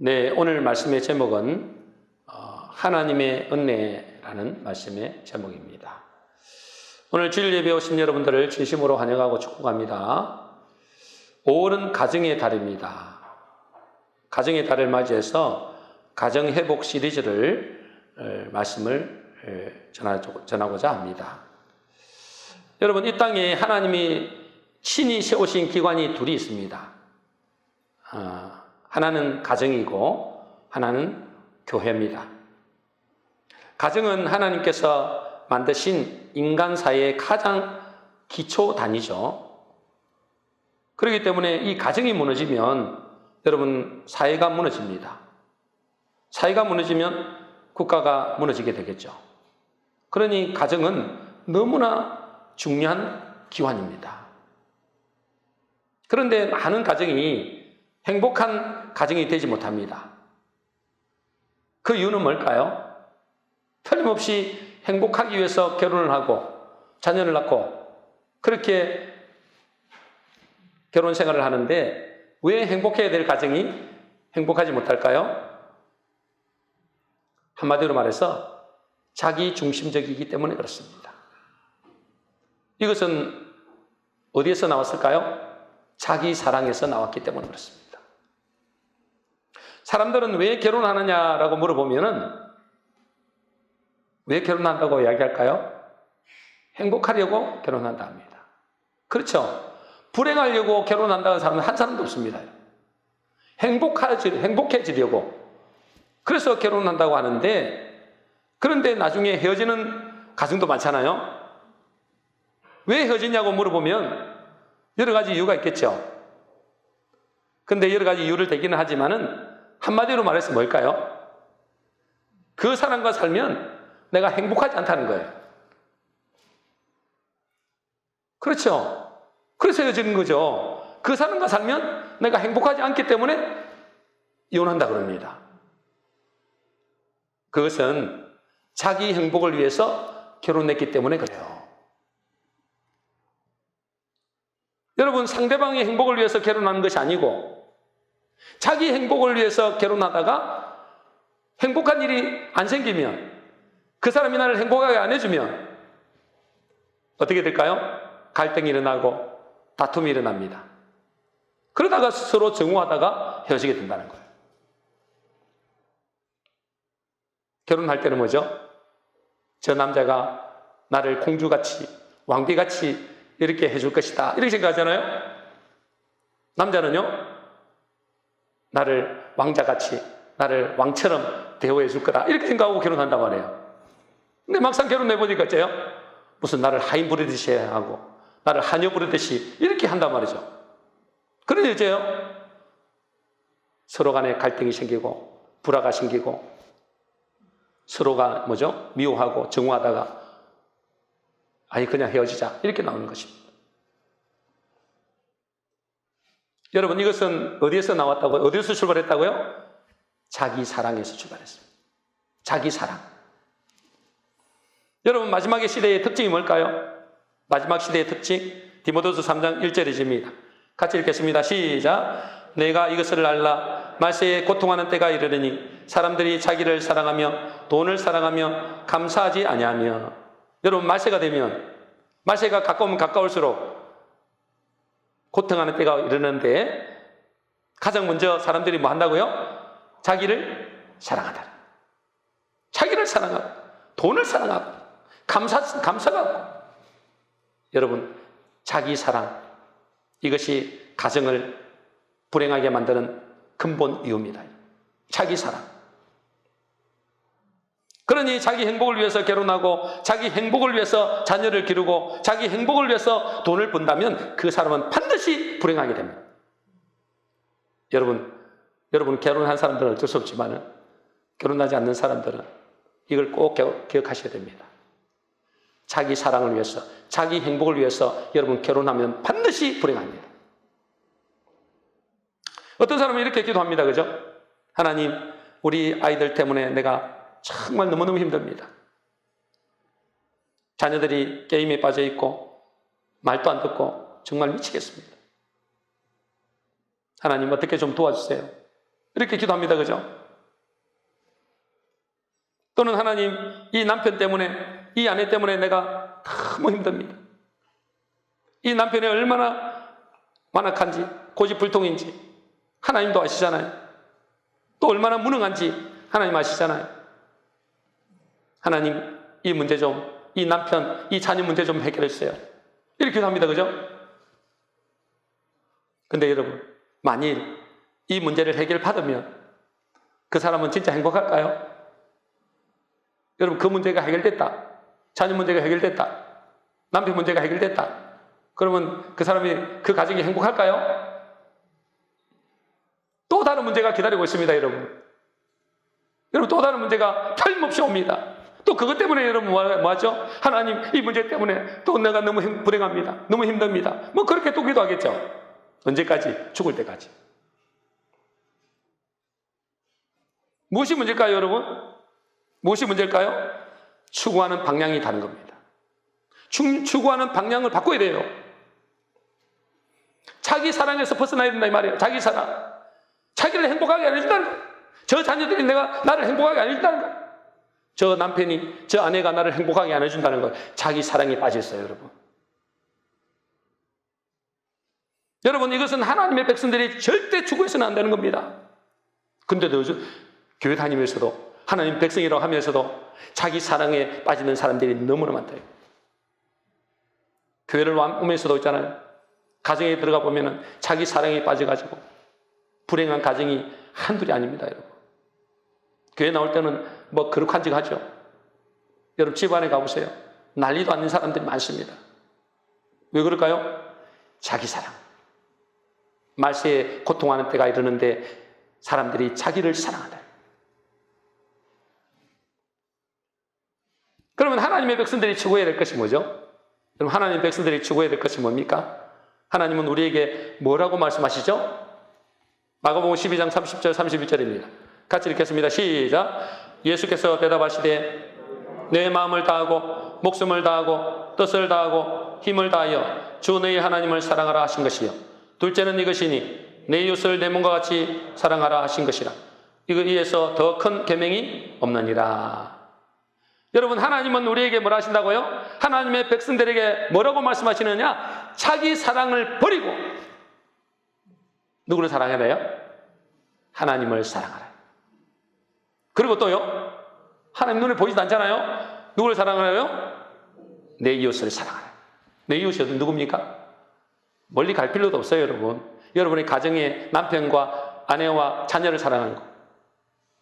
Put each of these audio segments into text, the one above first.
네, 오늘 말씀의 제목은 하나님의 은혜라는 말씀의 제목입니다. 오늘 주일 예배 오신 여러분들을 진심으로 환영하고 축복합니다. 5월은 가정의 달입니다. 가정의 달을 맞이해서 가정회복 시리즈를 말씀을 전하고자 합니다. 여러분, 이 땅에 하나님이 친히 세우신 기관이 둘이 있습니다. 하나는 가정이고 하나는 교회입니다. 가정은 하나님께서 만드신 인간 사회의 가장 기초 단위죠. 그렇기 때문에 이 가정이 무너지면 여러분 사회가 무너집니다. 사회가 무너지면 국가가 무너지게 되겠죠. 그러니 가정은 너무나 중요한 기관입니다. 그런데 많은 가정이 행복한 가정이 되지 못합니다. 그 이유는 뭘까요? 틀림없이 행복하기 위해서 결혼을 하고 자녀를 낳고 그렇게 결혼 생활을 하는데 왜 행복해야 될 가정이 행복하지 못할까요? 한마디로 말해서 자기 중심적이기 때문에 그렇습니다. 이것은 어디에서 나왔을까요? 자기 사랑에서 나왔기 때문에 그렇습니다. 사람들은 왜 결혼하느냐라고 물어보면은 왜 결혼한다고 이야기할까요? 행복하려고 결혼한다 합니다. 그렇죠? 불행하려고 결혼한다는 사람은 한 사람도 없습니다. 행복해지려고. 그래서 결혼한다고 하는데 그런데 나중에 헤어지는 가정도 많잖아요. 왜 헤어지냐고 물어보면 여러 가지 이유가 있겠죠. 근데 여러 가지 이유를 대기는 하지만은 한마디로 말해서 뭘까요? 그 사람과 살면 내가 행복하지 않다는 거예요. 그렇죠? 그래서 헤어지는 거죠. 그 사람과 살면 내가 행복하지 않기 때문에 이혼한다 그럽니다. 그것은 자기 행복을 위해서 결혼했기 때문에 그래요. 여러분, 상대방의 행복을 위해서 결혼하는 것이 아니고 자기 행복을 위해서 결혼하다가 행복한 일이 안 생기면 그 사람이 나를 행복하게 안 해주면 어떻게 될까요? 갈등이 일어나고 다툼이 일어납니다. 그러다가 서로 정오하다가 헤어지게 된다는 거예요. 결혼할 때는 뭐죠? 저 남자가 나를 공주같이 왕비같이 이렇게 해줄 것이다 이렇게 생각하잖아요. 남자는요 나를 왕자같이 나를 왕처럼 대우해 줄 거다 이렇게 생각하고 결혼한단 말이에요. 근데 막상 결혼해보니까 어째요? 무슨 나를 하인 부르듯이 해야 하고 나를 하녀 부르듯이 이렇게 한단 말이죠. 그러니 어째요? 서로 간에 갈등이 생기고 불화가 생기고 서로가 뭐죠? 미워하고 정오하다가 아니 그냥 헤어지자 이렇게 나오는 것입니다. 여러분, 이것은 어디에서 나왔다고요? 어디에서 출발했다고요? 자기 사랑에서 출발했습니다. 자기 사랑. 여러분, 마지막의 시대의 특징이 뭘까요? 마지막 시대의 특징 디모데후서 3장 1절입니다. 같이 읽겠습니다. 시작. 내가 이것을 알라. 말세에 고통하는 때가 이르르니 사람들이 자기를 사랑하며 돈을 사랑하며 감사하지 아니하며. 여러분, 말세가 되면 말세가 가까우면 가까울수록 고통하는 때가 이르는데 가장 먼저 사람들이 뭐 한다고요? 자기를 사랑하다. 자기를 사랑하고 돈을 사랑하고 감사가 없고. 여러분, 자기 사랑 이것이 가정을 불행하게 만드는 근본 이유입니다. 자기 사랑. 그러니 자기 행복을 위해서 결혼하고 자기 행복을 위해서 자녀를 기르고 자기 행복을 위해서 돈을 번다면 그 사람은 반드시 불행하게 됩니다. 여러분 결혼한 사람들은 어쩔 수 없지만 결혼하지 않는 사람들은 이걸 꼭 기억하셔야 됩니다. 자기 사랑을 위해서 자기 행복을 위해서 여러분 결혼하면 반드시 불행합니다. 어떤 사람은 이렇게 기도합니다. 그죠? 하나님, 우리 아이들 때문에 내가 정말 너무너무 힘듭니다. 자녀들이 게임에 빠져 있고 말도 안 듣고 정말 미치겠습니다. 하나님 어떻게 좀 도와주세요. 이렇게 기도합니다. 그죠? 또는 하나님, 이 남편 때문에, 이 아내 때문에 내가 너무 힘듭니다. 이 남편이 얼마나 완악한지, 고집불통인지 하나님도 아시잖아요. 또 얼마나 무능한지 하나님 아시잖아요. 하나님, 이 문제 좀, 이 남편, 이 자녀 문제 좀 해결해 주세요. 이렇게 기도합니다. 그죠? 근데 여러분, 만일 이 문제를 해결받으면 그 사람은 진짜 행복할까요? 여러분, 그 문제가 해결됐다. 자녀 문제가 해결됐다. 남편 문제가 해결됐다. 그러면 그 사람이, 그 가정이 행복할까요? 또 다른 문제가 기다리고 있습니다, 여러분. 여러분, 또 다른 문제가 틀림없이 옵니다. 또 그것 때문에 여러분 뭐하죠? 하나님, 이 문제 때문에 또 내가 너무 불행합니다. 너무 힘듭니다. 뭐 그렇게 또 기도하겠죠. 언제까지? 죽을 때까지. 무엇이 문제일까요, 여러분? 무엇이 문제일까요? 추구하는 방향이 다른 겁니다. 추구하는 방향을 바꿔야 돼요. 자기 사랑에서 벗어나야 된다 이 말이에요. 자기 사랑. 자기를 행복하게 안 해준다는 거예요. 저 자녀들이 나를 행복하게 안 해준다는 거예요. 저 남편이, 저 아내가 나를 행복하게 안 해준다는 거예요. 자기 사랑에 빠졌어요, 여러분. 여러분, 이것은 하나님의 백성들이 절대 추구해서는 안 되는 겁니다. 근데도 요즘 교회 다니면서도 하나님 백성이라고 하면서도 자기 사랑에 빠지는 사람들이 너무나 많대요. 교회를 오면서도 있잖아요. 가정에 들어가 보면은 자기 사랑에 빠져가지고 불행한 가정이 한둘이 아닙니다, 여러분. 교회 나올 때는 뭐 거룩한직하죠. 여러분, 집안에 가보세요. 난리도 아닌 사람들이 많습니다. 왜 그럴까요? 자기 사랑. 말세에 고통하는 때가 이르는데 사람들이 자기를 사랑한다. 그러면 하나님의 백성들이 추구해야 될 것이 뭐죠? 그럼 하나님의 백성들이 추구해야 될 것이 뭡니까? 하나님은 우리에게 뭐라고 말씀하시죠? 마가복음 12장 30절 31절입니다. 같이 읽겠습니다. 시작. 예수께서 대답하시되 내 마음을 다하고 목숨을 다하고 뜻을 다하고 힘을 다하여 주 너희 하나님을 사랑하라 하신 것이요. 둘째는 이것이니 내 이웃을 내 몸과 같이 사랑하라 하신 것이라. 이에서 더 큰 계명이 없느니라. 여러분, 하나님은 우리에게 뭐라 하신다고요? 하나님의 백성들에게 뭐라고 말씀하시느냐? 자기 사랑을 버리고 누구를 사랑해야 돼요? 하나님을 사랑하라. 그리고 또요, 하나님 눈에 보이지도 않잖아요. 누구를 사랑하라요? 내 이웃을 사랑하라. 내 이웃이 누굽니까? 멀리 갈 필요도 없어요, 여러분. 여러분의 가정의 남편과 아내와 자녀를 사랑하는 것.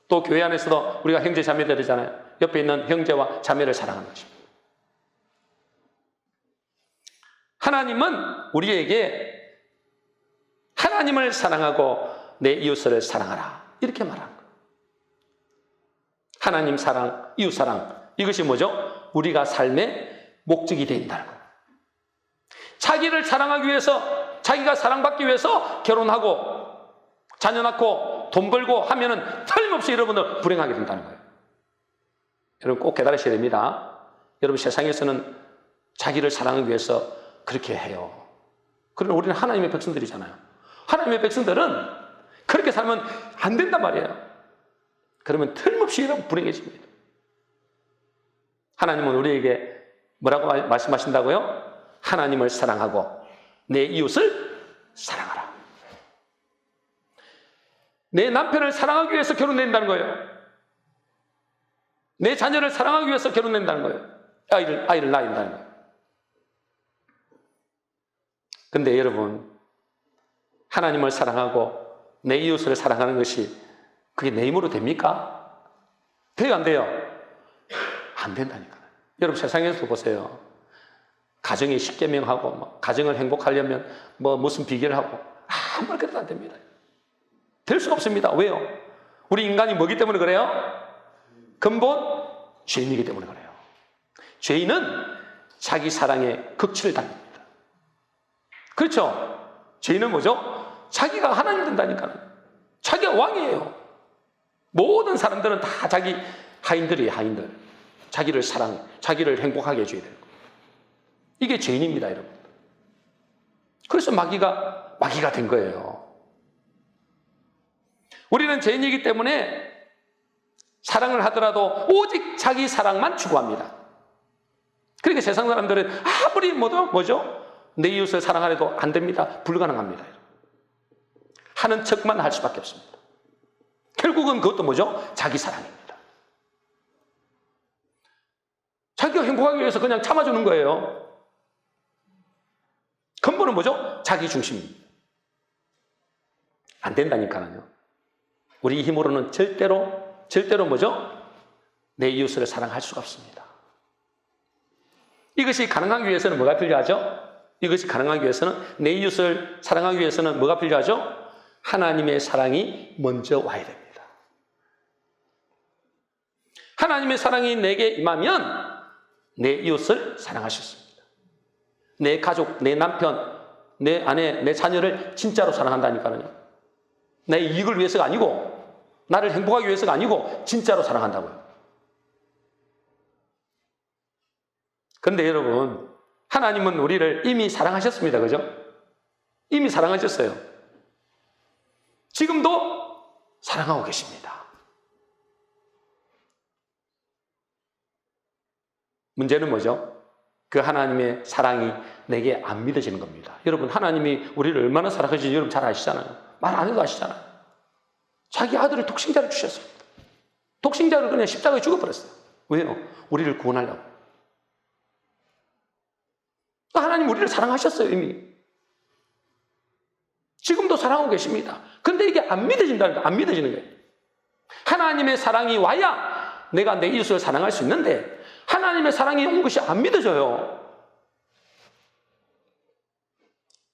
또 교회 안에서도 우리가 형제 자매들이잖아요. 옆에 있는 형제와 자매를 사랑하는 것입니다. 하나님은 우리에게 하나님을 사랑하고 내 이웃을 사랑하라. 이렇게 말하는 거예요. 하나님 사랑, 이웃 사랑. 이것이 뭐죠? 우리가 삶의 목적이 된다는 거예요. 자기를 사랑하기 위해서, 자기가 사랑받기 위해서 결혼하고 자녀 낳고 돈 벌고 하면은 틀림없이 여러분들 불행하게 된다는 거예요. 여러분 꼭 깨달으셔야 됩니다. 여러분 세상에서는 자기를 사랑하기 위해서 그렇게 해요. 그러나 우리는 하나님의 백성들이잖아요. 하나님의 백성들은 그렇게 살면 안 된단 말이에요. 그러면 틀림없이 여러분 불행해집니다. 하나님은 우리에게 뭐라고 말씀하신다고요? 하나님을 사랑하고 내 이웃을 사랑하라. 내 남편을 사랑하기 위해서 결혼된다는 거예요. 내 자녀를 사랑하기 위해서 결혼된다는 거예요. 아이를 낳는다는 거예요. 근데 여러분, 하나님을 사랑하고 내 이웃을 사랑하는 것이 그게 내 힘으로 됩니까? 돼요, 안 돼요? 안 된다니까요. 여러분 세상에서 보세요. 가정에 10계명 하고 뭐 가정을 행복하려면 뭐 무슨 비결을 하고 아무리 그래도 안 됩니다. 될 수가 없습니다. 왜요? 우리 인간이 뭐기 때문에 그래요? 근본 죄인이기 때문에 그래요. 죄인은 자기 사랑에 극치를 당깁니다. 그렇죠? 죄인은 뭐죠? 자기가 하나님 된다니까요. 자기가 왕이에요. 모든 사람들은 다 자기 하인들이에요. 하인들. 자기를 사랑해, 자기를 행복하게 해줘야 되는 거예요. 이게 죄인입니다, 여러분. 그래서 마귀가 된 거예요. 우리는 죄인이기 때문에 사랑을 하더라도 오직 자기 사랑만 추구합니다. 그러니까 세상 사람들은 아무리 뭐죠? 내 이웃을 사랑하려도 안 됩니다. 불가능합니다. 하는 척만 할 수밖에 없습니다. 결국은 그것도 뭐죠? 자기 사랑입니다. 자기가 행복하기 위해서 그냥 참아주는 거예요. 근본은 뭐죠? 자기 중심입니다. 안 된다니까요. 우리 힘으로는 절대로 뭐죠? 내 이웃을 사랑할 수가 없습니다. 이것이 가능하기 위해서는 뭐가 필요하죠? 이것이 가능하기 위해서는 내 이웃을 사랑하기 위해서는 뭐가 필요하죠? 하나님의 사랑이 먼저 와야 됩니다. 하나님의 사랑이 내게 임하면 내 이웃을 사랑할 수 있습니다. 내 가족, 내 남편, 내 아내, 내 자녀를 진짜로 사랑한다니까요. 내 이익을 위해서가 아니고 나를 행복하기 위해서가 아니고 진짜로 사랑한다고요. 그런데 여러분, 하나님은 우리를 이미 사랑하셨습니다. 그죠? 이미 사랑하셨어요. 지금도 사랑하고 계십니다. 문제는 뭐죠? 그 하나님의 사랑이 내게 안 믿어지는 겁니다. 여러분, 하나님이 우리를 얼마나 사랑하시는지 여러분 잘 아시잖아요. 말 안 해도 아시잖아요. 자기 아들을 독생자를 주셨습니다. 독생자를 그냥 십자가에 죽어버렸어요. 왜요? 우리를 구원하려고. 하나님 우리를 사랑하셨어요, 이미. 지금도 사랑하고 계십니다. 그런데 이게 안 믿어진다는 거예요. 안 믿어지는 거예요. 하나님의 사랑이 와야 내가 내 이웃을 사랑할 수 있는데 하나님의 사랑이 온 것이 안 믿어져요.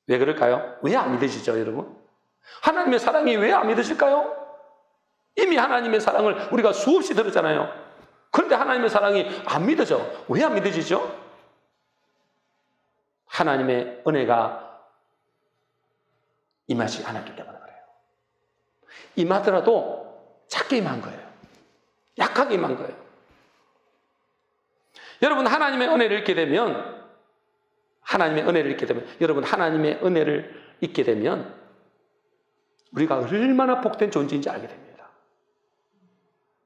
왜 그럴까요? 왜 안 믿어지죠, 여러분? 하나님의 사랑이 왜 안 믿어질까요? 이미 하나님의 사랑을 우리가 수없이 들었잖아요. 그런데 하나님의 사랑이 안 믿어져. 왜 안 믿어지죠? 하나님의 은혜가 임하지 않았기 때문에 그래요. 임하더라도 작게 임한 거예요. 약하게 임한 거예요. 여러분, 하나님의 은혜를 잊게 되면 여러분, 하나님의 은혜를 잊게 되면 우리가 얼마나 복된 존재인지 알게 됩니다.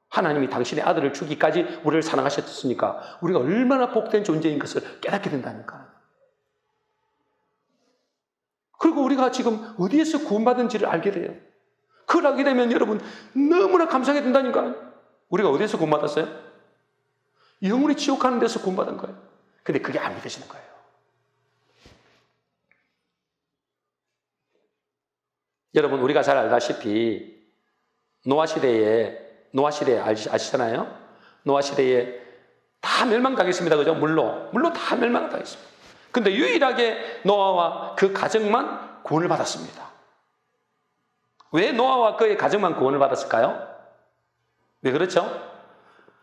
하나님이 당신의 아들을 주기까지 우리를 사랑하셨으니까 우리가 얼마나 복된 존재인 것을 깨닫게 된다니까. 그리고 우리가 지금 어디에서 구원받은지를 알게 돼요. 그걸 알게 되면 여러분 너무나 감사하게 된다니까요. 우리가 어디에서 구원받았어요? 영원히 지옥 가는 데서 구원받은 거예요. 근데 그게 안 믿어지는 거예요. 여러분, 우리가 잘 알다시피 노아 시대에 아시잖아요? 노아 시대에 다 멸망당했습니다. 그죠? 물로 다 멸망당했습니다. 근데 유일하게 노아와 그 가정만 구원을 받았습니다. 왜 노아와 그의 가정만 구원을 받았을까요? 왜 그렇죠?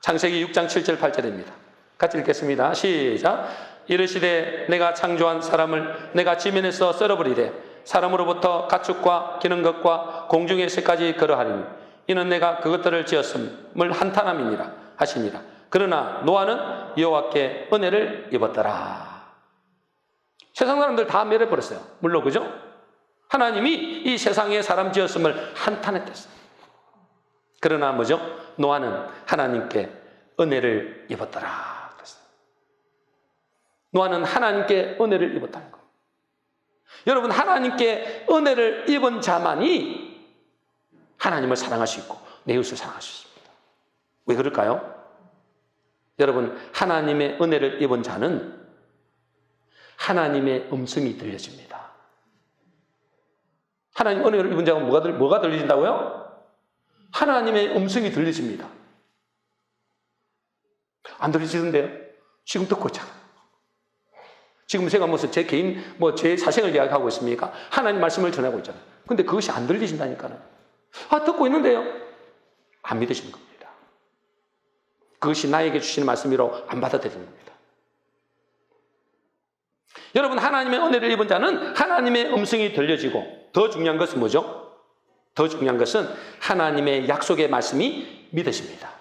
창세기 6장 7절 8절입니다. 같이 읽겠습니다. 시작. 이르시되 내가 창조한 사람을 내가 지면에서 썰어버리되 사람으로부터 가축과 기는 것과 공중의 새까지 그러하리니 이는 내가 그것들을 지었음을 한탄함이니라 하시니라. 그러나 노아는 여호와께 은혜를 입었더라. 세상 사람들 다 멸해버렸어요. 물론 그죠? 하나님이 이 세상에 사람 지었음을 한탄했댔어요. 그러나 뭐죠? 노아는 하나님께 은혜를 입었더라 그랬어요. 노아는 하나님께 은혜를 입었다는 거예요. 여러분, 하나님께 은혜를 입은 자만이 하나님을 사랑할 수 있고 내 이웃을 사랑할 수 있습니다. 왜 그럴까요? 여러분, 하나님의 은혜를 입은 자는 하나님의 음성이 들려집니다. 하나님 은혜를 입은 자가 뭐가 들려진다고요? 하나님의 음성이 들려집니다. 안 들리시던데요? 지금 듣고 있잖아요. 지금 제가 무슨 제 개인, 제 사생을 이야기하고 있습니까? 하나님 말씀을 전하고 있잖아요. 근데 그것이 안 들리신다니까요. 듣고 있는데요? 안 믿으시는 겁니다. 그것이 나에게 주시는 말씀이라고 안 받아들이는 겁니다. 여러분, 하나님의 은혜를 입은 자는 하나님의 음성이 들려지고 더 중요한 것은 뭐죠? 더 중요한 것은 하나님의 약속의 말씀이 믿어집니다.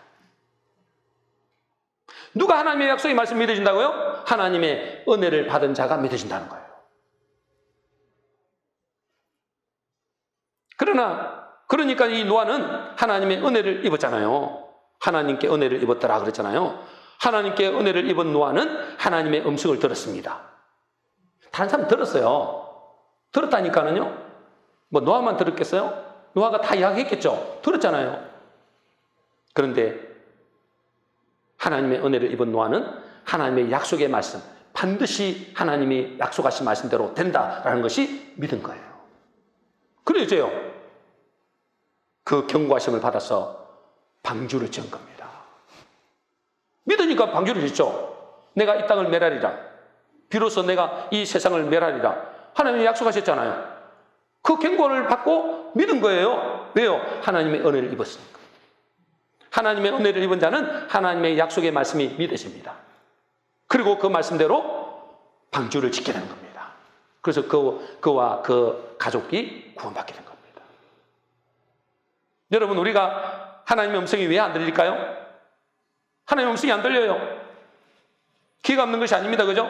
누가 하나님의 약속의 말씀이 믿어진다고요? 하나님의 은혜를 받은 자가 믿어진다는 거예요. 그러나 그러니까 이 노아는 하나님의 은혜를 입었잖아요. 하나님께 은혜를 입었더라 그랬잖아요. 하나님께 은혜를 입은 노아는 하나님의 음성을 들었습니다. 다른 사람 들었어요. 들었다니까는요. 뭐 노아만 들었겠어요? 노아가 다 이야기했겠죠. 들었잖아요. 그런데 하나님의 은혜를 입은 노아는 하나님의 약속의 말씀, 반드시 하나님이 약속하신 말씀대로 된다라는 것이 믿은 거예요. 그래서요, 그 경고하심을 받아서 방주를 지은 겁니다. 믿으니까 방주를 짓죠. 내가 이 땅을 멸하리라. 비로소 내가 이 세상을 멸하리라. 하나님이 약속하셨잖아요. 그 경고를 받고 믿은 거예요. 왜요? 하나님의 은혜를 입었으니까. 하나님의 은혜를 입은 자는 하나님의 약속의 말씀이 믿어집니다. 그리고 그 말씀대로 방주를 짓게 되는 겁니다. 그래서 그와 그 가족이 구원받게 된 겁니다. 여러분, 우리가 하나님의 음성이 왜 안 들릴까요? 하나님의 음성이 안 들려요. 귀가 없는 것이 아닙니다. 그죠?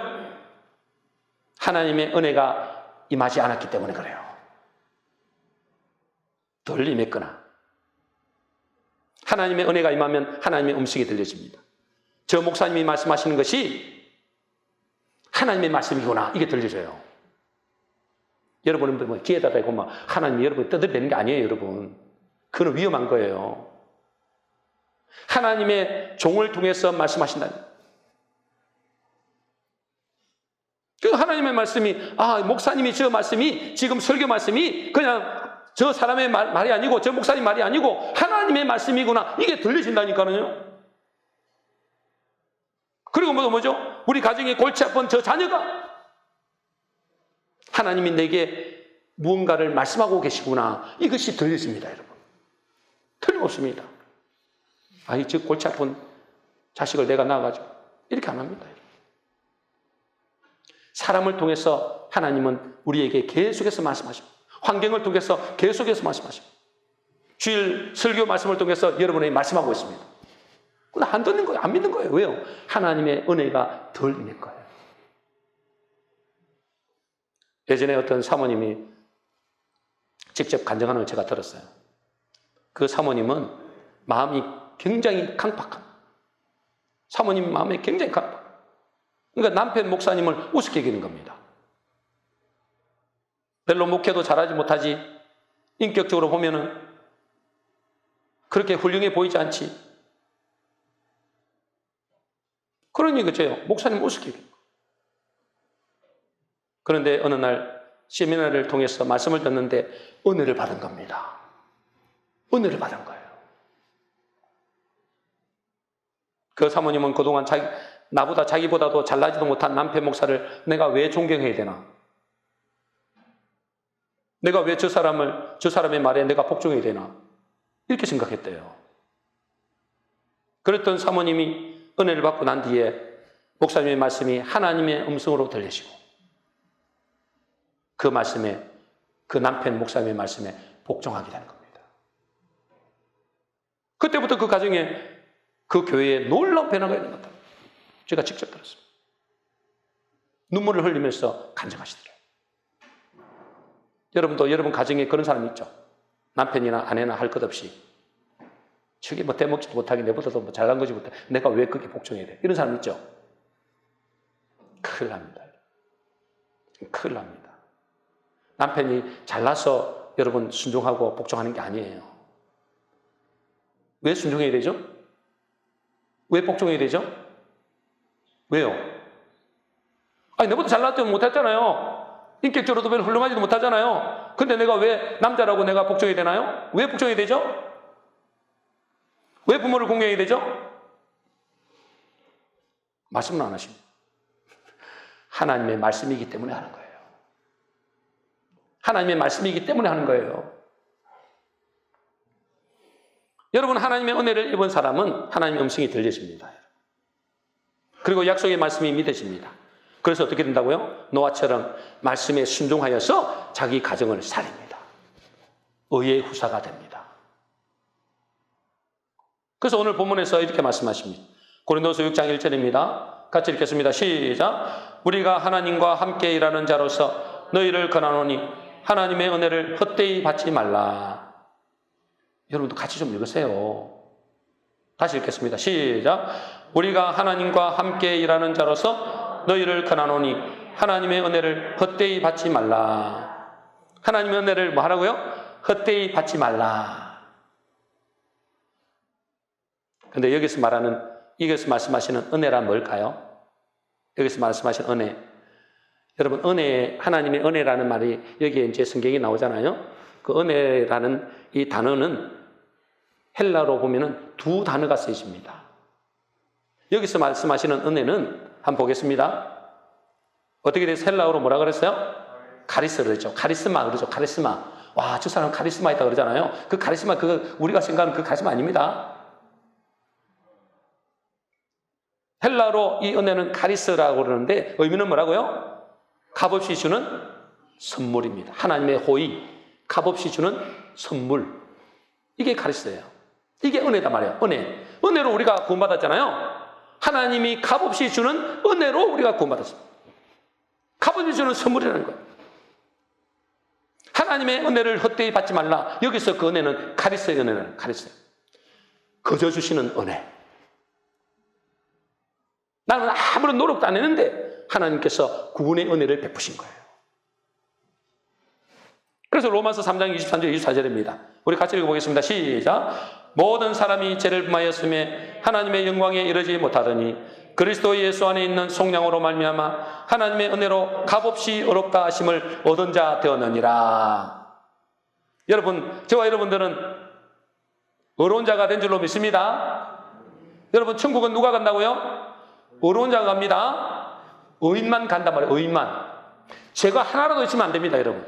하나님의 은혜가 임하지 않았기 때문에 그래요. 덜 임했거나 하나님의 은혜가 임하면 하나님의 음성이 들려집니다. 저 목사님이 말씀하시는 것이 하나님의 말씀이구나, 이게 들려져요. 여러분은 뭐 귀에다 대고 막 하나님이 여러분 떠들이대는 게 아니에요. 여러분, 그건 위험한 거예요. 하나님의 종을 통해서 말씀하신다니. 그 하나님의 말씀이, 목사님이 저 말씀이, 지금 설교 말씀이 그냥 저 사람의 말이 아니고, 저 목사님 말이 아니고 하나님의 말씀이구나, 이게 들리신다니까요. 그리고 뭐죠? 우리 가정에 골치 아픈 저 자녀가 하나님이 내게 무언가를 말씀하고 계시구나, 이것이 들려집니다. 여러분, 틀림없습니다. 저 골치 아픈 자식을 내가 낳아가지고 이렇게 안 합니다. 사람을 통해서 하나님은 우리에게 계속해서 말씀하십니다. 환경을 통해서 계속해서 말씀하십니다. 주일 설교 말씀을 통해서 여러분에게 말씀하고 있습니다. 근데 안 듣는 거예요. 안 믿는 거예요. 왜요? 하나님의 은혜가 덜 있는 거예요. 예전에 어떤 사모님이 직접 간증하는 걸 제가 들었어요. 그 사모님은 마음이 굉장히 강팍한, 사모님 마음이 굉장히 강팍. 그러니까 남편 목사님을 우습게 여기는 겁니다. 별로 목회도 잘하지 못하지, 인격적으로 보면은 그렇게 훌륭해 보이지 않지. 그러니 그죠? 목사님 우습게 여기는 거예요. 그런데 어느 날 세미나를 통해서 말씀을 듣는데 은혜를 받은 겁니다. 은혜를 받은 거예요. 그 사모님은 그동안 나보다 자기보다도 잘나지도 못한 남편 목사를 내가 왜 존경해야 되나? 내가 왜 저 사람의 말에 내가 복종해야 되나? 이렇게 생각했대요. 그랬던 사모님이 은혜를 받고 난 뒤에 목사님의 말씀이 하나님의 음성으로 들리시고, 그 말씀에, 그 남편 목사님의 말씀에 복종하게 되는 겁니다. 그때부터 그 가정에, 그 교회에 놀라운 변화가 있는 것 같아요. 제가 직접 들었습니다. 눈물을 흘리면서 간증하시더래요. 여러분도 여러분 가정에 그런 사람 있죠? 남편이나 아내나 할 것 없이 저게 뭐 대먹지도 못하게 내보다도 뭐 잘난 거지 못해, 내가 왜 그렇게 복종해야 돼? 이런 사람 있죠? 큰일 납니다. 큰일 납니다. 남편이 잘나서 여러분 순종하고 복종하는 게 아니에요. 왜 순종해야 되죠? 왜 복종해야 되죠? 왜요? 내보다 잘났다면 못했잖아요. 인격적으로도 별로 훌륭하지도 못하잖아요. 근데 내가 왜 남자라고 내가 복종해야 되나요? 왜 복종해야 되죠? 왜 부모를 공경해야 되죠? 말씀은 안 하십니다. 하나님의 말씀이기 때문에 하는 거예요. 하나님의 말씀이기 때문에 하는 거예요. 여러분, 하나님의 은혜를 입은 사람은 하나님의 음성이 들려집니다. 그리고 약속의 말씀이 믿어집니다. 그래서 어떻게 된다고요? 노아처럼 말씀에 순종하여서 자기 가정을 살립니다. 의의 후사가 됩니다. 그래서 오늘 본문에서 이렇게 말씀하십니다. 고린도서 6장 1절입니다. 같이 읽겠습니다. 시작. 우리가 하나님과 함께 일하는 자로서 너희를 권하노니 하나님의 은혜를 헛되이 받지 말라. 여러분도 같이 좀 읽으세요. 다시 읽겠습니다. 시작. 우리가 하나님과 함께 일하는 자로서 너희를 권하노니 하나님의 은혜를 헛되이 받지 말라. 하나님의 은혜를 뭐 하라고요? 헛되이 받지 말라. 근데 여기서 말씀하시는 은혜란 뭘까요? 여기서 말씀하시는 은혜. 여러분, 은혜, 하나님의 은혜라는 말이 여기에 이제 성경이 나오잖아요. 그 은혜라는 이 단어는 헬라로 보면은 두 단어가 쓰여집니다. 여기서 말씀하시는 은혜는 한번 보겠습니다. 어떻게 돼서 헬라어로 뭐라 그랬어요? 카리스 그러죠. 카리스마 그러죠. 카리스마. 와, 저 사람 카리스마 있다 그러잖아요. 그 카리스마, 우리가 생각하는 그 카리스마 아닙니다. 헬라로 이 은혜는 카리스라고 그러는데 의미는 뭐라고요? 값없이 주는 선물입니다. 하나님의 호의, 값없이 주는 선물. 이게 카리스예요. 이게 은혜다 말이에요. 은혜. 은혜로 우리가 구원받았잖아요. 하나님이 값없이 주는 은혜로 우리가 구원받았습니다. 값없이 주는 선물이라는 거예요. 하나님의 은혜를 헛되이 받지 말라. 여기서 그 은혜는 카리스의 은혜는 카리스예요. 거저 주시는 은혜. 나는 아무런 노력도 안 했는데 하나님께서 구원의 은혜를 베푸신 거예요. 그래서 로마서 3장 23절 24절입니다. 우리 같이 읽어보겠습니다. 시작. 모든 사람이 죄를 범하였음에 하나님의 영광에 이르지 못하더니 그리스도 예수 안에 있는 속량으로 말미암아 하나님의 은혜로 값없이 어렵다 하심을 얻은 자 되었느니라. 여러분, 저와 여러분들은 어려운 자가 된 줄로 믿습니다. 여러분, 천국은 누가 간다고요? 어려운 자가 갑니다. 의인만 간단 말이에요. 의인만. 죄가 하나라도 있으면 안 됩니다, 여러분.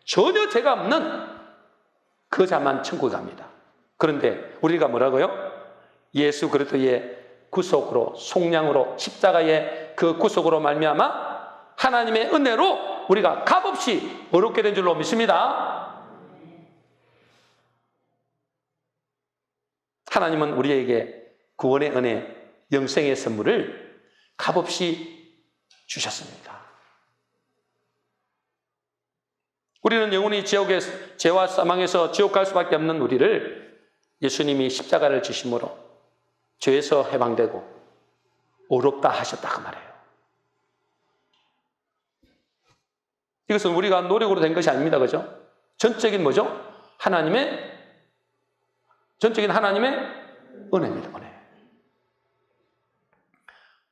전혀 죄가 없는 그 자만 천국에 갑니다. 그런데 우리가 뭐라고요? 예수 그리스도의 구속으로, 속량으로, 십자가의 그 구속으로 말미암아 하나님의 은혜로 우리가 값없이 어렵게 된 줄로 믿습니다. 하나님은 우리에게 구원의 은혜, 영생의 선물을 값없이 주셨습니다. 우리는 영원히 지옥의 죄와 사망에서 지옥 갈 수밖에 없는 우리를 예수님이 십자가를 지심으로 죄에서 해방되고 어렵다 하셨다고 말해요. 이것은 우리가 노력으로 된 것이 아닙니다. 그죠? 전적인 뭐죠? 전적인 하나님의 은혜입니다. 은혜.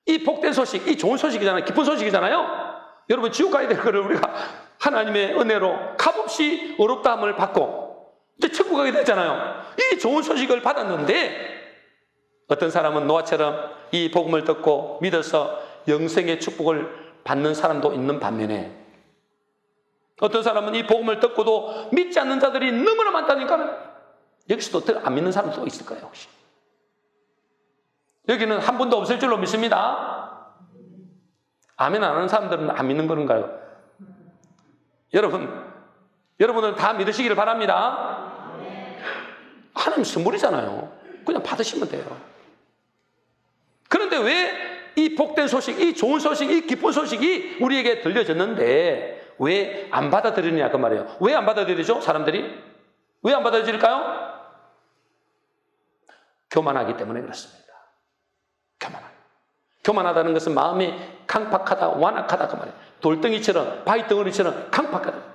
이 복된 소식, 이 좋은 소식이잖아요. 기쁜 소식이잖아요. 여러분, 지옥 가야 될 거를 우리가 하나님의 은혜로 값없이 어렵다함을 받고 이제 천국 가게 됐잖아요. 이 좋은 소식을 받았는데 어떤 사람은 노아처럼 이 복음을 듣고 믿어서 영생의 축복을 받는 사람도 있는 반면에 어떤 사람은 이 복음을 듣고도 믿지 않는 자들이 너무나 많다니까 여기서도 안 믿는 사람도 있을 거예요. 혹시 여기는 한 분도 없을 줄로 믿습니다. 아멘 안 하는 사람들은 안 믿는 건가요? 여러분은 다 믿으시기를 바랍니다. 하나님 선물이잖아요. 그냥 받으시면 돼요. 그런데 왜 이 복된 소식, 이 좋은 소식, 이 기쁜 소식이 우리에게 들려졌는데 왜 안 받아들이느냐 그 말이에요. 왜 안 받아들이죠? 사람들이? 왜 안 받아들일까요? 교만하기 때문에 그렇습니다. 교만하다는 것은 마음이 강팍하다, 완악하다 그 말이에요. 돌덩이처럼, 바위덩어리처럼 강팍하다.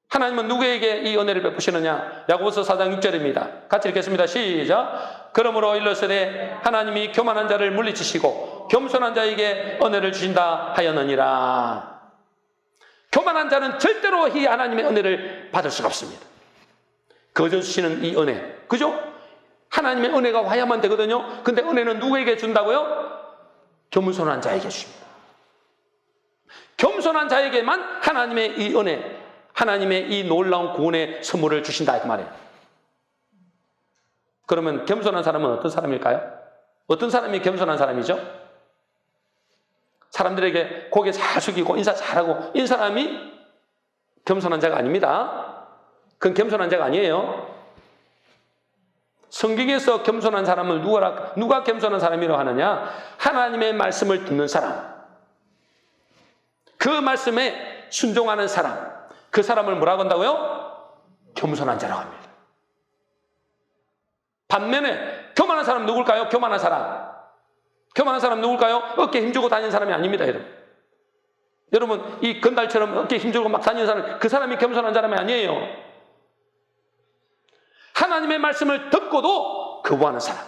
하나님은 누구에게 이 은혜를 베푸시느냐? 야고보서 4장 6절입니다. 같이 읽겠습니다. 시작. 그러므로 일러스되 하나님이 교만한 자를 물리치시고 겸손한 자에게 은혜를 주신다 하였느니라. 교만한 자는 절대로 이 하나님의 은혜를 받을 수가 없습니다. 거저 주시는 이 은혜, 그죠? 하나님의 은혜가 와야만 되거든요. 근데 은혜는 누구에게 준다고요? 겸손한 자에게 주십니다. 겸손한 자에게만 하나님의 이 은혜, 하나님의 이 놀라운 구원의 선물을 주신다 그 말이에요. 그러면 겸손한 사람은 어떤 사람일까요? 어떤 사람이 겸손한 사람이죠? 사람들에게 고개 잘 숙이고 인사 잘하고 이 사람이 겸손한 자가 아닙니다. 그건 겸손한 자가 아니에요. 성경에서 겸손한 사람을 누가 겸손한 사람이라고 하느냐? 하나님의 말씀을 듣는 사람, 그 말씀에 순종하는 사람, 그 사람을 뭐라고 한다고요? 겸손한 자라고 합니다. 반면에 교만한 사람 누굴까요? 교만한 사람. 교만한 사람 누굴까요? 어깨에 힘주고 다니는 사람이 아닙니다, 여러분. 여러분, 이 건달처럼 어깨에 힘주고 막 다니는 사람, 그 사람이 겸손한 사람이 아니에요. 하나님의 말씀을 듣고도 거부하는 사람.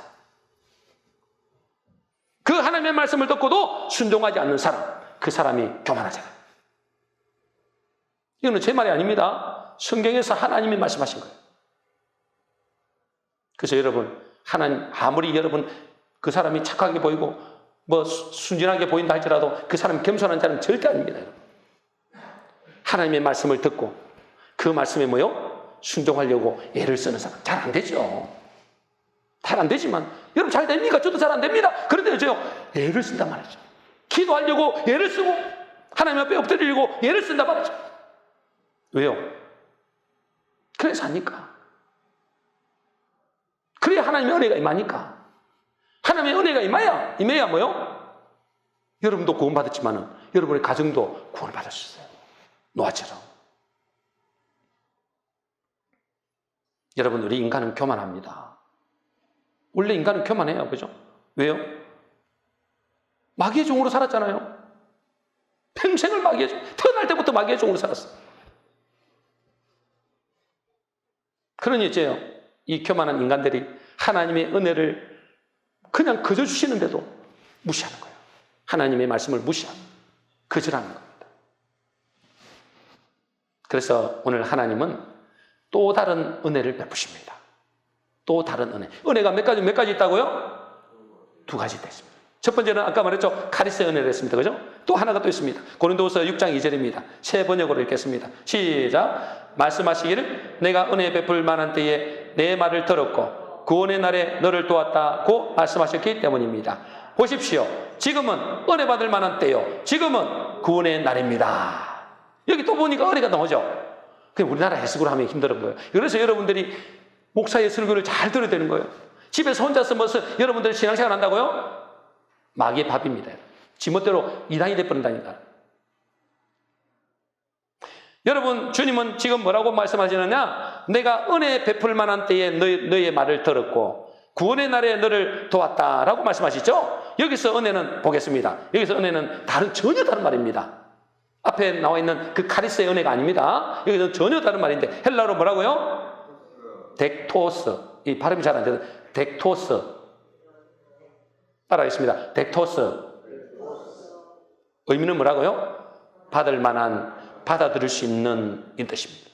그 하나님의 말씀을 듣고도 순종하지 않는 사람. 그 사람이 교만한 사람. 이거는 제 말이 아닙니다. 성경에서 하나님이 말씀하신 거예요. 그래서 여러분, 하나님, 아무리 여러분 그 사람이 착하게 보이고 뭐 순진하게 보인다 할지라도 그 사람이 겸손한 자는 절대 아닙니다. 여러분. 하나님의 말씀을 듣고 그 말씀에 뭐요? 순종하려고 애를 쓰는 사람. 잘 안 되죠. 잘 안 되지만 여러분 잘 됩니까? 저도 잘 안 됩니다. 그런데 저 애를 쓴단 말이죠. 기도하려고 애를 쓰고 하나님 앞에 엎드리려고 애를 쓴단 말이죠. 왜요? 그래서 하니까. 그래야 하나님의 은혜가 임하니까. 하나님의 은혜가 임해야 뭐요? 여러분도 구원받았지만은 여러분의 가정도 구원을 받으셨어요. 노아처럼. 여러분, 우리 인간은 교만합니다. 원래 인간은 교만해요. 그죠? 왜요? 마귀의 종으로 살았잖아요. 평생을 마귀의 종, 태어날 때부터 마귀의 종으로 살았어요. 그러니 이제요, 이 교만한 인간들이 하나님의 은혜를 그냥 거저 주시는데도 무시하는 거예요. 하나님의 말씀을 무시하는, 거절하는 겁니다. 그래서 오늘 하나님은 또 다른 은혜를 베푸십니다. 또 다른 은혜. 은혜가 몇 가지 있다고요? 2가지 있습니다. 첫 번째는 아까 말했죠. 카리스의 은혜를 했습니다. 그죠? 또 하나가 또 있습니다. 고린도후서 6장 2절입니다. 새 번역으로 읽겠습니다. 시작. 말씀하시기를 내가 은혜 베풀 만한 때에 내 말을 들었고 구원의 날에 너를 도왔다고 말씀하셨기 때문입니다. 보십시오. 지금은 은혜 받을 만한 때요. 지금은 구원의 날입니다. 여기 또 보니까 은혜가 나오죠. 그냥 우리나라 해석으로 하면 힘든 거예요. 그래서 여러분들이 목사의 설교를 잘 들어야 되는 거예요. 집에서 혼자서 무슨 여러분들 신앙생활 한다고요? 마귀의 밥입니다. 지멋대로 이단이 돼버린다니까. 여러분, 주님은 지금 뭐라고 말씀하시느냐? 내가 은혜 베풀 만한 때에 너의 말을 들었고 구원의 날에 너를 도왔다라고 말씀하시죠? 여기서 은혜는 보겠습니다. 여기서 은혜는 전혀 다른 말입니다. 앞에 나와 있는 그 카리스의 은혜가 아닙니다. 여기서는 전혀 다른 말인데 헬라어로 뭐라고요? 덱토스. 이 발음이 잘 안 돼서 덱토스. 따라하겠습니다. 덱토스. 의미는 뭐라고요? 받을 만한, 받아들일 수 있는 이 뜻입니다.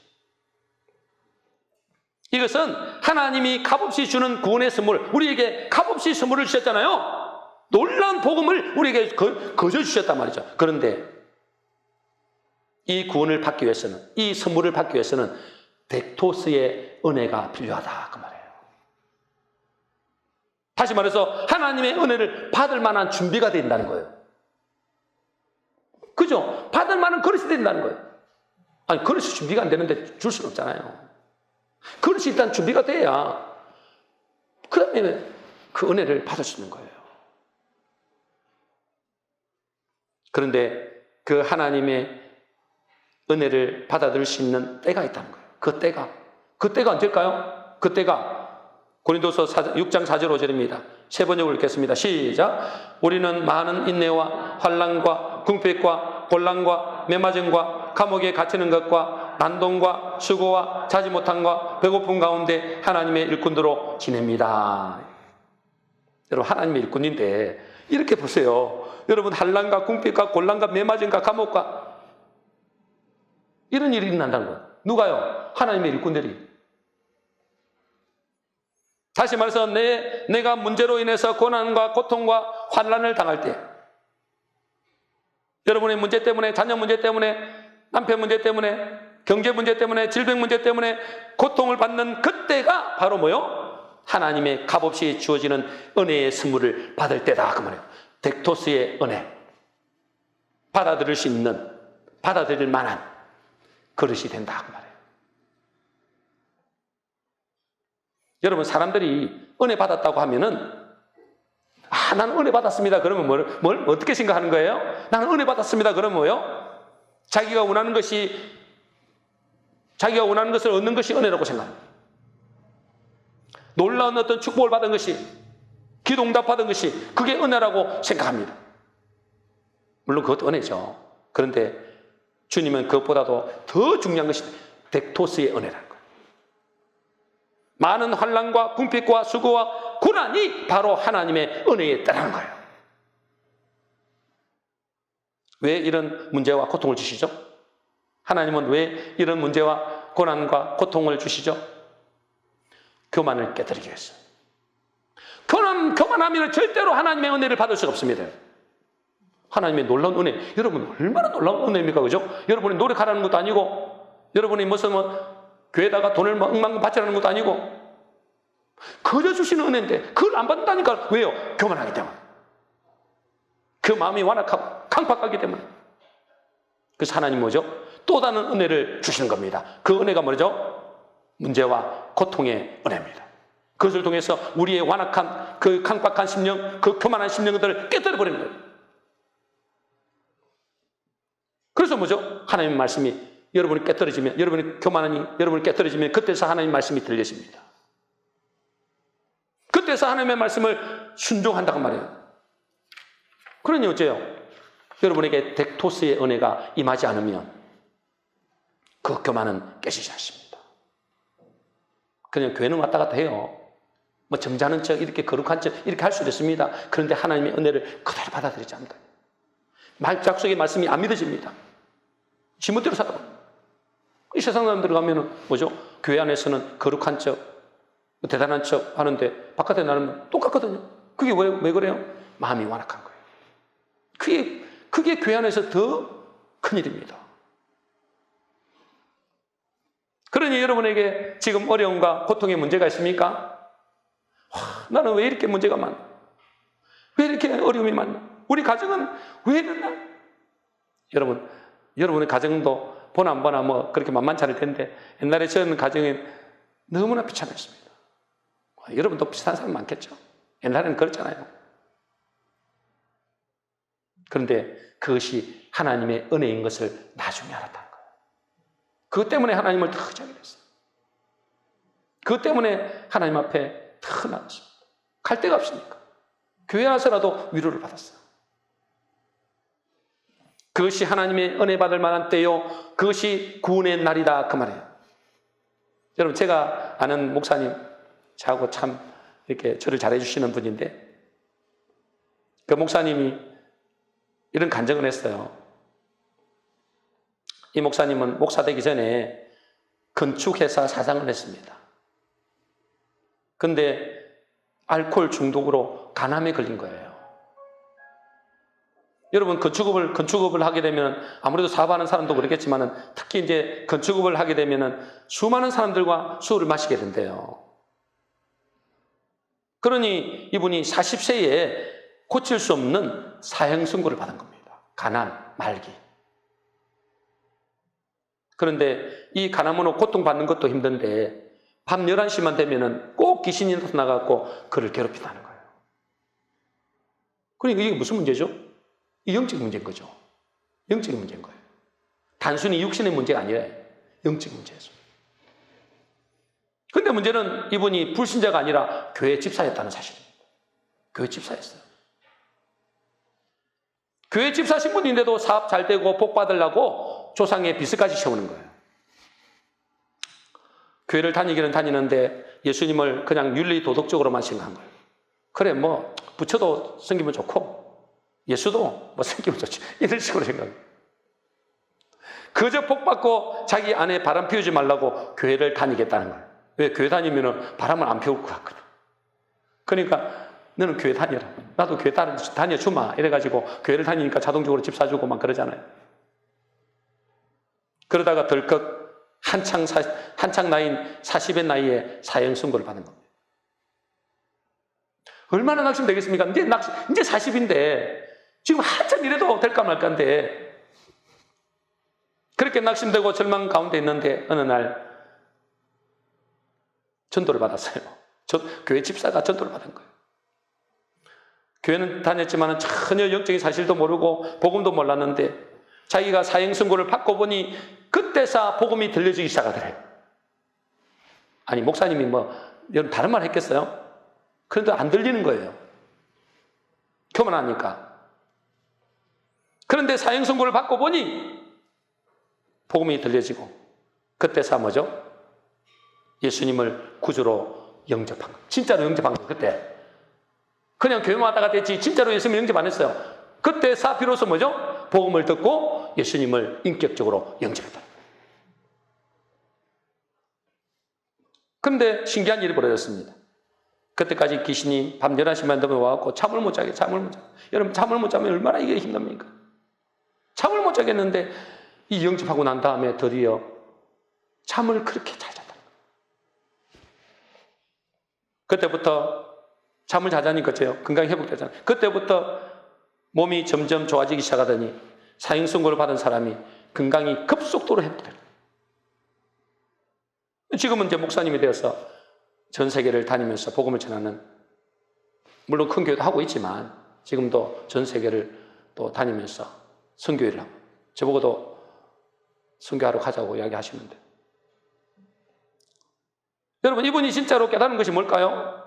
이것은 하나님이 값없이 주는 구원의 선물, 우리에게 값없이 선물을 주셨잖아요. 놀라운 복음을 우리에게 거저 주셨단 말이죠. 그런데 이 구원을 받기 위해서는, 이 선물을 받기 위해서는 덱토스의 은혜가 필요하다 그 말이에요. 다시 말해서 하나님의 은혜를 받을 만한 준비가 된다는 거예요. 그죠? 받을 만한 그릇이 된다는 거예요. 아니, 그릇이 준비가 안 되는데 줄 수는 없잖아요. 그릇이 일단 준비가 돼야 그다음에 그 은혜를 받을 수 있는 거예요. 그런데 그 하나님의 은혜를 받아들일 수 있는 때가 있다는 거예요. 그 때가 언제일까요? 그 때가 고린도서 6장 4절 5절입니다. 세 번역을 읽겠습니다. 시작. 우리는 많은 인내와 환난과 궁핍과 곤란과 매맞음과 감옥에 갇히는 것과 난동과 수고와 자지 못함과 배고픔 가운데 하나님의 일꾼으로 지냅니다. 여러분, 하나님의 일꾼인데 이렇게 보세요. 여러분, 환난과 궁핍과 곤란과 매맞음과 감옥과 이런 일이 일어난다는 거예요. 누가요? 하나님의 일꾼들이. 다시 말해서 내가 문제로 인해서 고난과 고통과 환난을 당할 때, 여러분의 문제 때문에, 자녀 문제 때문에, 남편 문제 때문에, 경제 문제 때문에, 질병 문제 때문에 고통을 받는 그때가 바로 뭐요? 하나님의 값없이 주어지는 은혜의 선물을 받을 때다 그 말이에요. 덱토스의 은혜, 받아들일 수 있는, 받아들일 만한 그릇이 된다 그 말이에요. 여러분, 사람들이 은혜 받았다고 하면은, 나는 은혜 받았습니다. 그러면 뭘 어떻게 생각하는 거예요? 나는 은혜 받았습니다. 그러면 뭐요? 자기가 원하는 것이 자기가 원하는 것을 얻는 것이 은혜라고 생각합니다. 놀라운 어떤 축복을 받은 것이, 기도 응답받은 것이 그게 은혜라고 생각합니다. 물론 그것도 은혜죠. 그런데 주님은 그것보다도 더 중요한 것이 덱토스의 은혜라는 거예요. 많은 환난과 궁핍과 수고와 고난이 바로 하나님의 은혜에 따르는 거예요. 왜 이런 문제와 고통을 주시죠? 하나님은 왜 이런 문제와 고난과 고통을 주시죠? 교만을 깨뜨리기 위해서. 교만하면 절대로 하나님의 은혜를 받을 수가 없습니다. 하나님의 놀라운 은혜. 여러분, 얼마나 놀라운 은혜입니까? 그죠? 여러분이 노력하라는 것도 아니고, 여러분이 무슨 교회에다가 돈을 억만금 바치라는 것도 아니고, 그저 주시는 은혜인데, 그걸 안 받는다니까. 왜요? 교만하기 때문에. 그 마음이 완악하고 강팍하기 때문에. 그래서 하나님 뭐죠? 또 다른 은혜를 주시는 겁니다. 그 은혜가 뭐죠? 문제와 고통의 은혜입니다. 그것을 통해서 우리의 완악한 그 강팍한 심령, 그 교만한 심령들을 깨뜨려 버립니다. 그래서 뭐죠? 하나님의 말씀이 여러분이 깨뜨려지면, 여러분이 교만하니 여러분이 깨뜨려지면 그때서 하나님의 말씀이 들려집니다. 그때서 하나님의 말씀을 순종한다고 말이에요. 그러니 어째요? 여러분에게 덱토스의 은혜가 임하지 않으면 그 교만은 깨지지 않습니다. 그냥 교회는 왔다 갔다 해요. 뭐 점잖은 척, 이렇게 거룩한 척, 이렇게 할 수도 있습니다. 그런데 하나님의 은혜를 그대로 받아들이지 않는다. 약속의 말씀이 안 믿어집니다. 지멋대로 살아가. 이 세상 사람 들어가면은 뭐죠? 교회 안에서는 거룩한 척, 대단한 척 하는데 바깥에 나는 똑같거든요. 그게 왜 그래요? 마음이 완악한 거예요. 그게 교회 안에서 더 큰일입니다. 그러니 여러분에게 지금 어려움과 고통의 문제가 있습니까? 나는 왜 이렇게 문제가 많나? 왜 이렇게 어려움이 많나? 우리 가정은 왜 이러나? 여러분의 가정도 보나 안 보나 뭐 그렇게 만만치 않을 텐데 옛날에 저는 가정이 너무나 비참했습니다. 여러분도 비슷한 사람 많겠죠? 옛날에는 그렇잖아요. 그런데 그것이 하나님의 은혜인 것을 나중에 알았다는 거예요. 그것 때문에 하나님을 더 의지하게 됐어요. 그것 때문에 하나님 앞에 더 나갔습니다. 갈 데가 없으니까. 교회 와서라도 위로를 받았어요. 그것이 하나님의 은혜 받을 만한 때요. 그것이 구원의 날이다. 그 말이에요. 여러분, 제가 아는 목사님, 저하고 참 이렇게 저를 잘해주시는 분인데, 그 목사님이 이런 간증을 했어요. 이 목사님은 목사 되기 전에 건축회사 사장을 했습니다. 근데 알코올 중독으로 간암에 걸린 거예요. 여러분, 건축업을 하게 되면 아무래도 사업하는 사람도 그렇겠지만 특히 이제 건축업을 하게 되면 수많은 사람들과 술을 마시게 된대요. 그러니 이분이 40세에 고칠 수 없는 사형 선고를 받은 겁니다. 간암, 말기. 그런데 이 간암으로 고통받는 것도 힘든데 밤 11시만 되면 꼭 귀신이 나타나갖고 그를 괴롭힌다는 거예요. 그러니까 이게 무슨 문제죠? 이 영적 문제인 거죠. 영적인 문제인 거예요. 단순히 육신의 문제가 아니라 영적 문제죠. 그런데 문제는 이분이 불신자가 아니라 교회 집사였다는 사실입니다. 교회 집사였어요. 교회 집사 신분인데도 사업 잘 되고 복 받으려고 조상의 빚까지 채우는 거예요. 교회를 다니기는 다니는데 예수님을 그냥 윤리 도덕적으로만 생각한 거예요. 그래, 뭐 부처도 생기면 좋고 예수도 뭐 생기면 좋지, 이런 식으로 생각해요. 그저 복 받고 자기 안에 바람 피우지 말라고 교회를 다니겠다는 거예요. 왜? 교회 다니면 바람을 안 피울 것 같거든. 그러니까 너는 교회 다녀라. 나도 교회 다녀주마. 이래가지고 교회를 다니니까 자동적으로 집 사주고 막 그러잖아요. 그러다가 덜컥 한창 나이인 40의 나이에 사형 선고를 받는 겁니다. 얼마나 낙심되겠습니까? 이제 40인데 지금 한참 이래도 될까 말까인데 그렇게 낙심되고 절망 가운데 있는데 어느 날 전도를 받았어요. 교회 집사가 전도를 받은 거예요. 교회는 다녔지만 전혀 영적인 사실도 모르고 복음도 몰랐는데 자기가 사형선고를 받고 보니 그때서 복음이 들려주기 시작하더래요. 아니 목사님이 여러분 다른 말 했겠어요? 그런데 안 들리는 거예요. 교만하니까. 그런데 사형선고를 받고 보니 복음이 들려지고 그때서 뭐죠? 예수님을 구주로 영접한 거. 진짜로 영접한 거. 그때. 그냥 교회만 하다가 됐지 진짜로 예수님을 영접 안 했어요. 그때서 비로소 뭐죠? 복음을 듣고 예수님을 인격적으로 영접했다. 그런데 신기한 일이 벌어졌습니다. 그때까지 귀신이 밤 11시만 되면 와갖고 잠을 못 자게. 여러분 잠을 못 자면 얼마나 이게 힘듭니까? 잠을 못 자겠는데 이 영접하고 난 다음에 드디어 잠을 그렇게 잘 잤다. 그때부터 잠을 자자니까 건강이 회복되잖아요. 그때부터 몸이 점점 좋아지기 시작하더니 사형선고를 받은 사람이 건강이 급속도로 회복돼요. 지금은 이제 목사님이 되어서 전 세계를 다니면서 복음을 전하는, 물론 큰 교회도 하고 있지만 지금도 전 세계를 또 다니면서 선교회를 하고, 저보고도 선교하러 가자고 이야기하시는데, 여러분 이분이 진짜로 깨달은 것이 뭘까요?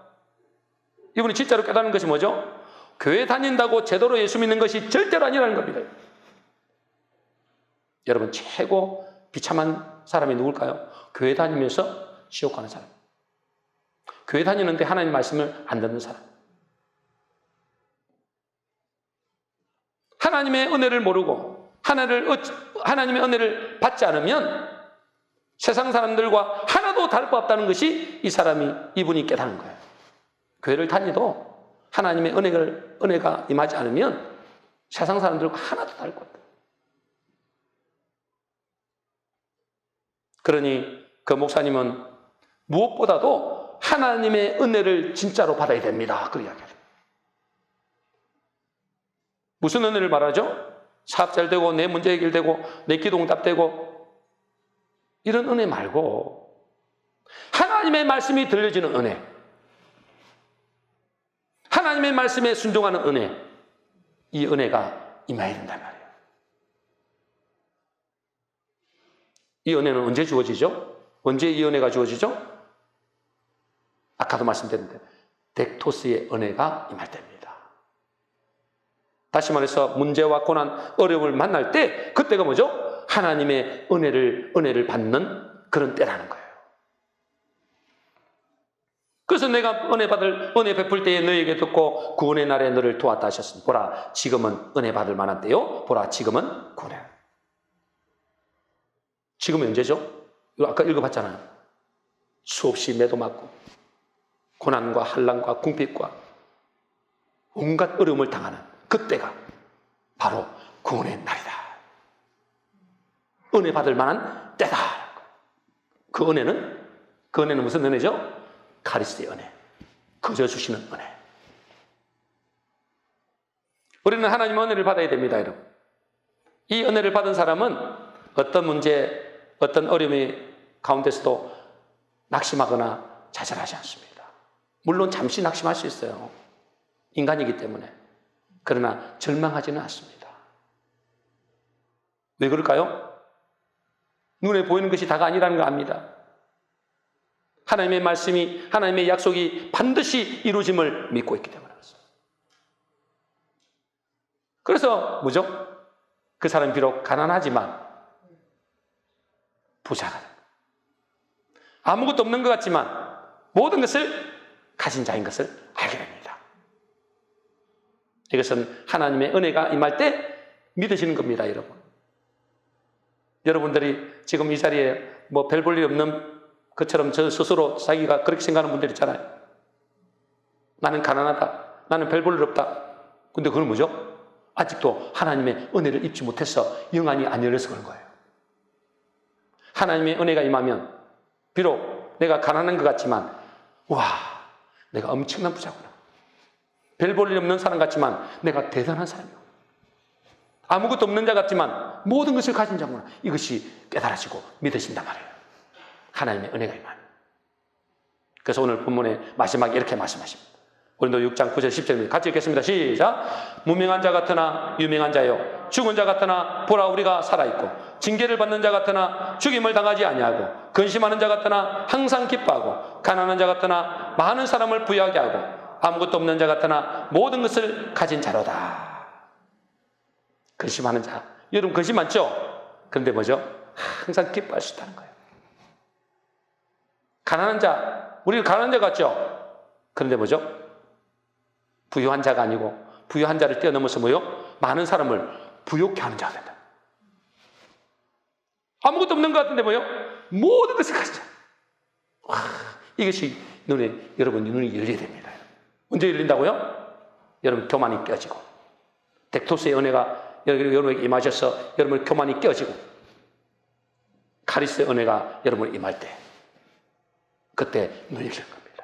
이분이 진짜로 깨달은 것이 뭐죠? 교회 다닌다고 제대로 예수 믿는 것이 절대로 아니라는 겁니다. 여러분 최고 비참한 사람이 누굴까요? 교회 다니면서 지옥 가는 사람. 교회 다니는데 하나님 말씀을 안 듣는 사람. 하나님의 은혜를 모르고 하나님의 은혜를 받지 않으면 세상 사람들과 하나도 다를 바 없다는 것이 이분이 깨달은 거예요. 교회를 다니도 하나님의 은혜가 임하지 않으면 세상 사람들과 하나도 다를 것 같아요. 그러니 그 목사님은 무엇보다도 하나님의 은혜를 진짜로 받아야 됩니다. 그 이야기를. 무슨 은혜를 말하죠? 사업 잘 되고 내 문제 해결되고 내 기도 응답되고 이런 은혜 말고 하나님의 말씀이 들려지는 은혜, 하나님의 말씀에 순종하는 은혜, 이 은혜가 임해야 된단 말이에요. 이 은혜는 언제 주어지죠? 언제 이 은혜가 주어지죠? 아까도 말씀드렸는데 덱토스의 은혜가 임할 때입니다. 다시 말해서 문제와 고난, 어려움을 만날 때 그때가 뭐죠? 하나님의 은혜를 받는 그런 때라는 거예요. 그래서 내가 은혜 베풀 때에 너에게 듣고 구원의 날에 너를 도왔다 하셨으니 보라 지금은 은혜 받을 만한 때요. 보라 지금은 구원의 날. 지금은 언제죠? 이거 아까 읽어봤잖아요. 수없이 매도 맞고 고난과 환난과 궁핍과 온갖 어려움을 당하는 그때가 바로 구원의 날이다. 은혜 받을 만한 때다. 그 은혜는 무슨 은혜죠? 카리스의 은혜, 거저 주시는 은혜. 우리는 하나님의 은혜를 받아야 됩니다, 여러분. 이 은혜를 받은 사람은 어떤 문제, 어떤 어려움이 가운데서도 낙심하거나 좌절하지 않습니다. 물론 잠시 낙심할 수 있어요. 인간이기 때문에. 그러나 절망하지는 않습니다. 왜 그럴까요? 눈에 보이는 것이 다가 아니라는 걸 압니다. 하나님의 말씀이, 하나님의 약속이 반드시 이루어짐을 믿고 있기 때문에 그렇습니다. 그래서 뭐죠? 그 사람이 비록 가난하지만 부자가 됩니다. 아무것도 없는 것 같지만 모든 것을 가진 자인 것을 알게 됩니다. 이것은 하나님의 은혜가 임할 때 믿으시는 겁니다, 여러분. 여러분들이 지금 이 자리에 별 볼 일 없는 것처럼 저 스스로 자기가 그렇게 생각하는 분들 있잖아요. 나는 가난하다. 나는 별 볼 일 없다. 근데 그건 뭐죠? 아직도 하나님의 은혜를 입지 못해서 영안이 안 열려서 그런 거예요. 하나님의 은혜가 임하면 비록 내가 가난한 것 같지만 와, 내가 엄청난 부자구나. 별 볼 일 없는 사람 같지만 내가 대단한 사람이야. 아무것도 없는 자 같지만 모든 것을 가진 자구나. 이것이 깨달아지고 믿어진단 말이에요. 하나님의 은혜가 임하면. 그래서 오늘 본문의 마지막에 이렇게 말씀하십니다. 고린도 6장 9절 10절입니다. 같이 읽겠습니다. 시작. 무명한 자 같으나 유명한 자요, 죽은 자 같으나 보라 우리가 살아있고, 징계를 받는 자 같으나 죽임을 당하지 아니하고, 근심하는 자 같으나 항상 기뻐하고, 가난한 자 같으나 많은 사람을 부유하게 하고, 아무것도 없는 자 같으나 모든 것을 가진 자로다. 근심하는 자, 여러분 근심 많죠? 그런데 뭐죠? 항상 기뻐할 수 있다는 거예요. 가난한 자, 우리는 가난한 자 같죠? 그런데 뭐죠? 부유한 자가 아니고 부유한 자를 뛰어넘어서 뭐요? 많은 사람을 부욕케 하는 자가 된다. 아무것도 없는 것 같은데 뭐요? 모든 것을 가진 자. 이것이 여러분 눈이 열려야 됩니다. 언제 열린다고요? 여러분 교만이 깨어지고, 덱토스의 은혜가 여러분에게 임하셔서 여러분 교만이 깨어지고, 카리스의 은혜가 여러분에게 임할 때, 그때 눈이 열릴 겁니다.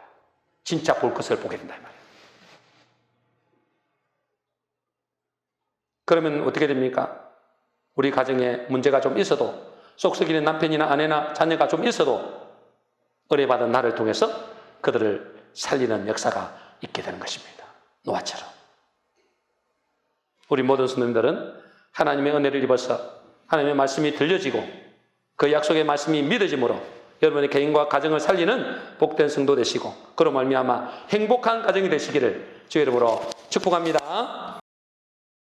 진짜 볼 것을 보게 된다 이 말이에요. 그러면 어떻게 됩니까? 우리 가정에 문제가 좀 있어도, 속 썩이는 남편이나 아내나 자녀가 좀 있어도 의뢰받은 나를 통해서 그들을 살리는 역사가 있게 되는 것입니다. 노아처럼. 우리 모든 성도님들은 하나님의 은혜를 입어서 하나님의 말씀이 들려지고 그 약속의 말씀이 믿어짐으로 여러분의 개인과 가정을 살리는 복된 성도 되시고, 그로 말미암아 행복한 가정이 되시기를 주의 이름으로 축복합니다.